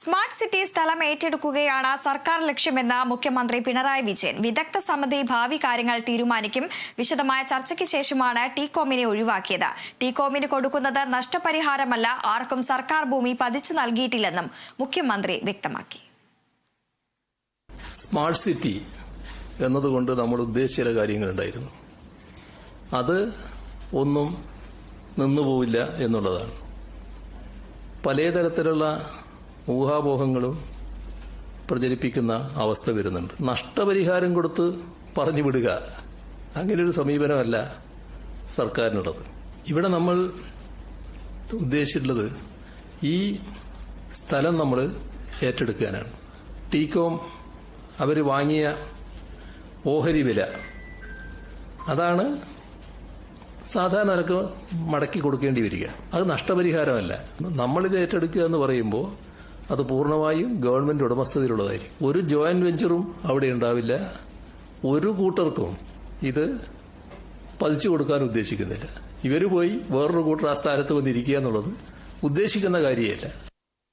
Smart city സ്ഥലം ഏറ്റെടുക്കുകയാണ് സർക്കാർ ലക്ഷ്യമെന്ന് മുഖ്യമന്ത്രി പിണറായി വിജയൻ. വിദഗ്ധ സമിതി ഭാവി കാര്യങ്ങൾ തീരുമാനിക്കും. വിശദമായ ചർച്ചയ്ക്ക് ശേഷമാണ് ടികോമിനെ ഒഴിവാക്കിയത്. ടികോമിന് കൊടുക്കുന്നത് നഷ്ടപരിഹാരമല്ല, ആർക്കും സർക്കാർ ഭൂമി പതിച്ചു നൽകിയിട്ടില്ലെന്നും മുഖ്യമന്ത്രി വ്യക്തമാക്കി. സ്മാർട്ട് സിറ്റി എന്നതുകൊണ്ട് നമ്മൾ ഉദ്ദേശിച്ച ചില കാര്യങ്ങളുണ്ടായിരുന്നു. അത് ഒന്നും നിന്നുപോവില്ല എന്നുള്ളതാണ്. പലതരത്തിലുള്ള ഊഹാപോഹങ്ങളും പ്രചരിപ്പിക്കുന്ന അവസ്ഥ വരുന്നുണ്ട്. നഷ്ടപരിഹാരം കൊടുത്ത് പറഞ്ഞു വിടുക, അങ്ങനെയൊരു സമീപനമല്ല സർക്കാരിനുള്ളത്. ഇവിടെ നമ്മൾ ഉദ്ദേശിച്ചിട്ടുള്ളത് ഈ സ്ഥലം നമ്മൾ ഏറ്റെടുക്കാനാണ്. ടികോം അവർ വാങ്ങിയ ഓഹരി വില അതാണ് സാധാരണക്ക് മടക്കി കൊടുക്കേണ്ടി വരിക. അത് നഷ്ടപരിഹാരമല്ല. നമ്മളിത് ഏറ്റെടുക്കുക എന്ന് പറയുമ്പോൾ അത് പൂർണ്ണമായും ഗവൺമെന്റ് ഉടമസ്ഥതയിലുള്ളതായിരിക്കും. ഒരു ജോയിന്റ് വെഞ്ചറും അവിടെ ഉണ്ടാവില്ല. ഒരു കൂട്ടർക്കും ഇത് പതിച്ചു കൊടുക്കാൻ ഉദ്ദേശിക്കുന്നില്ല. ഇവര് പോയി വേറൊരു കൂട്ടർ ആ സ്ഥാനത്ത് വന്നിരിക്കുക എന്നുള്ളത് ഉദ്ദേശിക്കുന്ന കാര്യമല്ല.